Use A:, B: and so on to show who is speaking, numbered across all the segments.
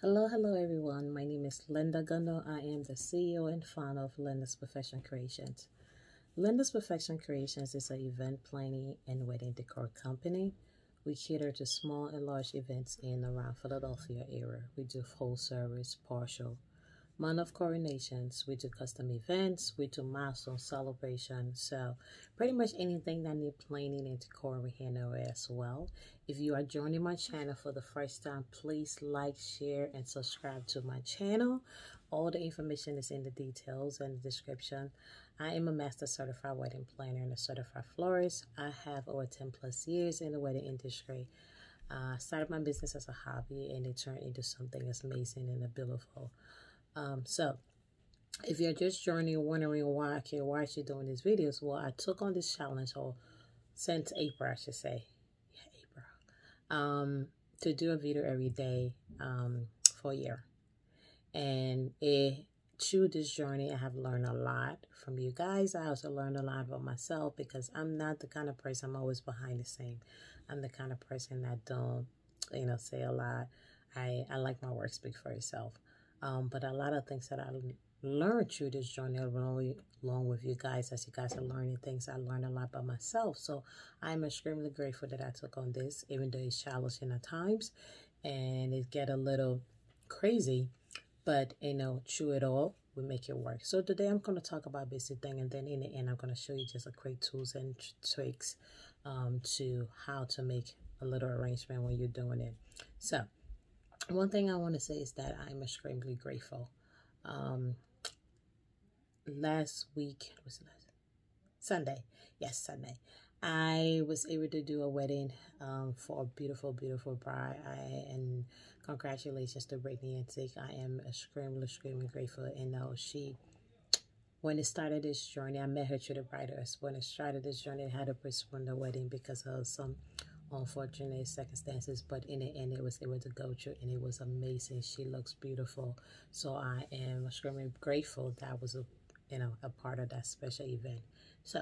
A: Hello everyone. My name is Linda Gundo. I am the CEO and founder of Linda's Perfection Creations. Linda's Perfection Creations is an event planning and wedding decor company. We cater to small and large events in and around Philadelphia area. We do full service, partial, month of coronations. We do custom events. We do milestone celebrations. So pretty much anything that need planning and decor we handle as well. If you are joining my channel for the first time, please like, share, and subscribe to my channel. All the information is in the details and the description. I am a master certified wedding planner and a certified florist. I have over 10 plus years in the wedding industry. I started my business as a hobby and it turned into something that's amazing and beautiful. So if you're just joining, wondering why I should doing these videos, well, I took on this challenge since April, I should say, April, to do a video every day for a year. And through this journey, I have learned a lot from you guys. I also learned a lot about myself because I'm not the kind of person, I'm always behind the scene. I'm the kind of person that don't, say a lot. I like my work speak for itself. But a lot of things that I learned through this journey along with you guys, as you guys are learning things, I learned a lot by myself. So I'm extremely grateful that I took on this, even though it's challenging at times and it get a little crazy. But, through it all, we make it work. So today I'm going to talk about basic thing, and then in the end, I'm going to show you just a quick tools and tricks to how to make a little arrangement when you're doing it. So one thing I want to say is that I'm extremely grateful. Last week, Sunday. Yes, Sunday. I was able to do a wedding for a beautiful, beautiful bride. And congratulations to Brittany and Tick. I am extremely grateful. And when it started this journey, I met her through the bridals. When it started this journey, I had to postpone the wedding because of some unfortunate circumstances, but in the end it was able to go through and it was amazing. She looks beautiful, so I am extremely grateful that I was a part of that special event. So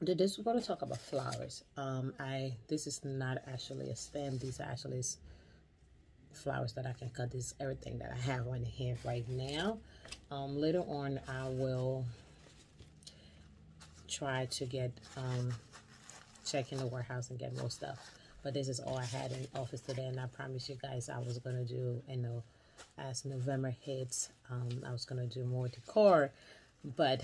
A: today we're going to talk about flowers. This is not actually a stem, these are actually flowers that I can cut. This is everything that I have on hand right now. Later on I will try to get check in the warehouse and get more stuff, but this is all I had in office today, and I promised you guys I was gonna do, as November hits, I was gonna do more decor, but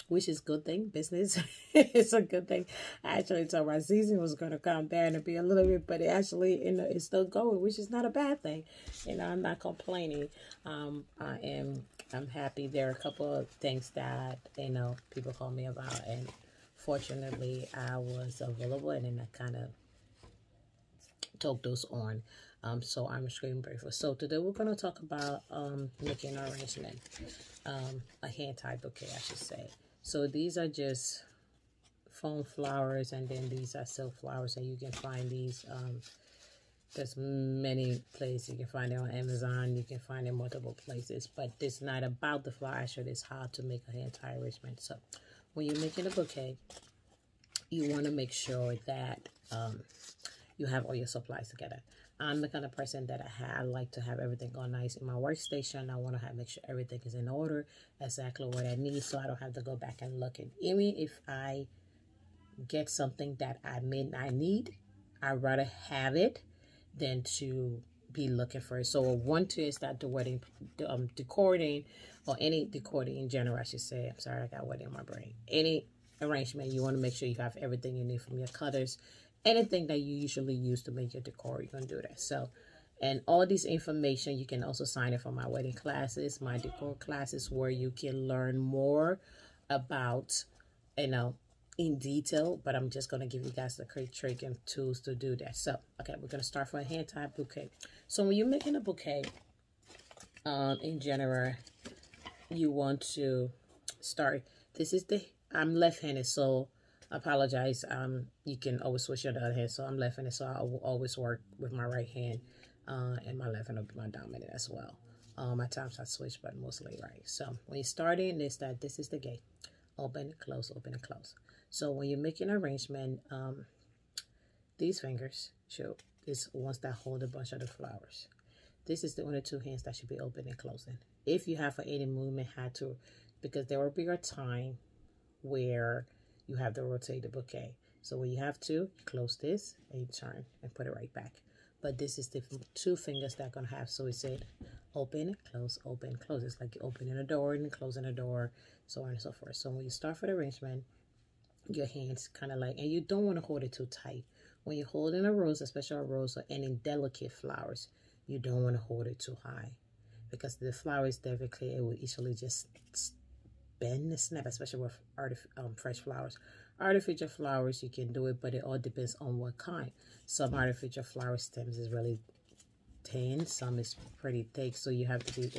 A: which is good thing, business. It's a good thing. I actually thought my season was gonna come down and be a little bit, but it actually it's still going, which is not a bad thing. I'm not complaining. I'm happy. There are a couple of things that people call me about, and fortunately, I was available, and then I kind of took those on. So I'm extremely grateful. So today we're going to talk about making an arrangement, a hand-tied bouquet, I should say. So these are just foam flowers, and then these are silk flowers, and you can find these. There's many places you can find it on Amazon. You can find it in multiple places, but it's not about the flower. Actually, it's how to make a hand-tied arrangement. So when you're making a bouquet, you want to make sure that you have all your supplies together. I'm the kind of person that I like to have everything all nice in my workstation. I want to make sure everything is in order, exactly what I need, so I don't have to go back and look. And even if I get something that I may not need, I'd rather have it than to be looking for it. So one tip is that the wedding decorating, or any decorating in general, I should say. I'm sorry, I got wedding in my brain. Any arrangement, you want to make sure you have everything you need, from your cutters, anything that you usually use to make your decor, you're going to do that. So, and all this information, you can also sign up for my wedding classes, my decor classes, where you can learn more about, in detail, but I'm just going to give you guys the quick trick and tools to do that. So, okay, we're going to start for a hand-tied bouquet. So when you're making a bouquet, in general, you want to start, I'm left-handed, so I apologize. You can always switch your other hand. So I'm left-handed, so I will always work with my right hand, and my left hand will be my dominant as well. At times I switch, but mostly right. So when you're starting, this is the gate. Open, close, open, and close. So when you're making an arrangement, these fingers is ones that hold a bunch of the flowers. this is the only two hands that should be open and closing. If you have for any movement, had to, because there will be a time where you have to rotate the bouquet. So when you have to, you close this and you turn and put it right back. But this is the two fingers that are going to have, so we said open, close, open, close. It's like opening a door and closing a door, so on and so forth. So when you start for the arrangement, your hands kind of like, and you don't want to hold it too tight. When you're holding a rose, especially a rose or any delicate flowers, you don't want to hold it too high, because the flower is delicate. It will easily just bend and snap, especially with fresh flowers. Artificial flowers, you can do it, but it all depends on what kind. Some artificial flower stems is really thin, some is pretty thick, so you have to be,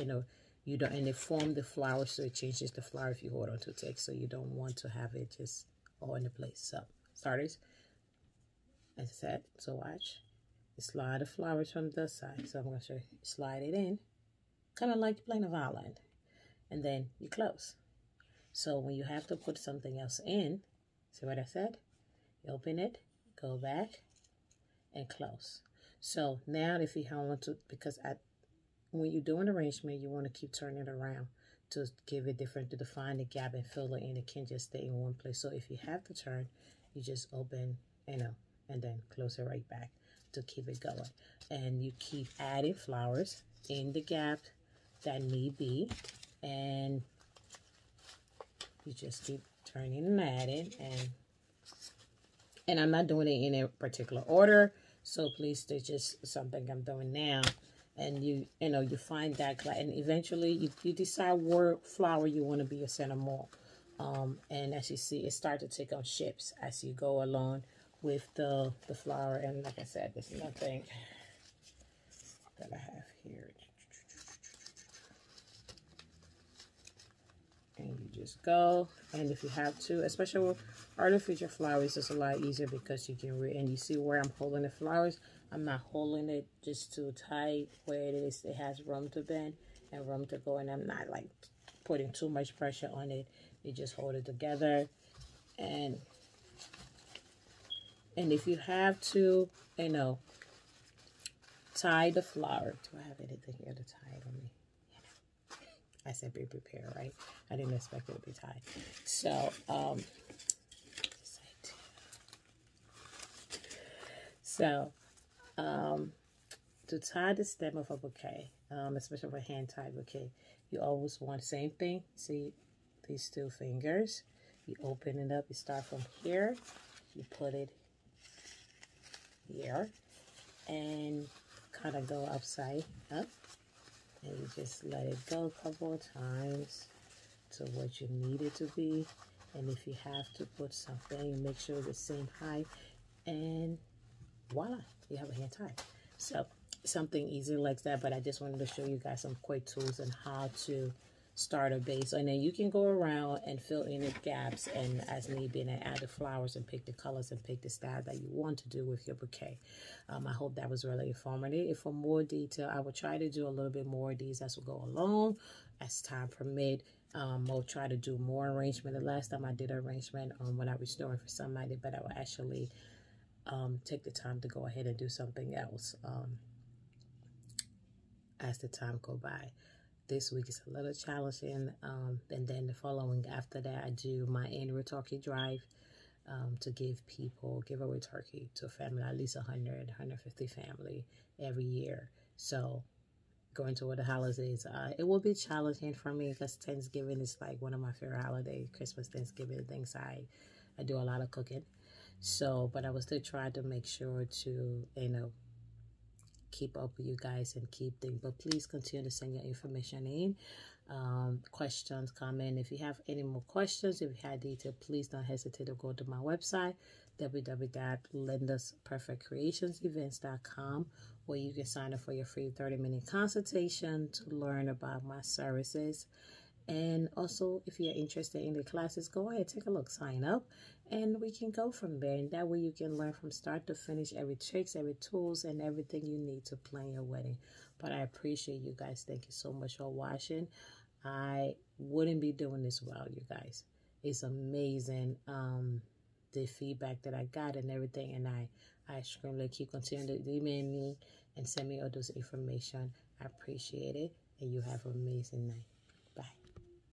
A: you don't, and they form the flower, so it changes the flower if you hold on too thick, so you don't want to have it just all in the place. So starters, as I said, so watch, you slide the flowers from the side. So I'm going to show you, slide it in, kind of like you're playing a violin, and then you close. So when you have to put something else in, see what I said? You open it, go back, and close. So now if you want to, because when you do an arrangement, you want to keep turning it around to give it different, to define the gap and fill it in. It can't just stay in one place. So if you have to turn, you just open, and then close it right back to keep it going. And you keep adding flowers in the gap that need be, and you just keep turning and adding, and I'm not doing it in a particular order, so please, it's just something I'm doing now. And you find that, and eventually you decide what flower you want to be your center more. And as you see, it starts to take on shapes as you go along with the flower. And like I said, there's nothing that I have here. And you just go, and if you have to, especially with artificial flowers, it's a lot easier because you can and you see where I'm holding the flowers. I'm not holding it just too tight where it is. It has room to bend and room to go, and I'm not like putting too much pressure on it. You just hold it together, and if you have to, tie the flower. Do I have anything here to tie it on me? I said be prepared, right? I didn't expect it to be tied. So, to tie the stem of a bouquet, especially for a hand-tied bouquet, you always want the same thing. See these two fingers? You open it up. You start from here. You put it here, and kind of go upside up. And you just let it go a couple of times to what you need it to be. And if you have to put something, make sure it's the same height. And voila, you have a hand tie. So something easy like that. But I just wanted to show you guys some quick tools on how to start a base. And then you can go around and fill in the gaps and as need be, and add the flowers and pick the colors and pick the style that you want to do with your bouquet. I hope that was really informative. If for more detail, I will try to do a little bit more of these as we go along, as time permit. I'll try to do more arrangement. The last time I did an arrangement when I was doing for somebody, but I will actually take the time to go ahead and do something else as the time go by. This week is a little challenging, and then the following after that, I do my annual turkey drive to give away turkey to a family, at least 100, 150 family every year. So going toward the holidays, it will be challenging for me because Thanksgiving is like one of my favorite holidays. Christmas, Thanksgiving, things I do a lot of cooking. So, but I will still try to make sure to, keep up with you guys and keep things. But please continue to send your information in, questions, comment. If you have any more questions, if you had detail, please don't hesitate to go to my website, www.lyndaperfect.creationsevents.com, where you can sign up for your free 30-minute consultation to learn about my services. And also, if you're interested in the classes, go ahead, take a look, sign up, and we can go from there. And that way you can learn from start to finish every tricks, every tools, and everything you need to plan your wedding. But I appreciate you guys. Thank you so much for watching. I wouldn't be doing this without you guys. It's amazing, the feedback that I got and everything. And I extremely keep continuing to email me, and send me all those information. I appreciate it, and you have an amazing night.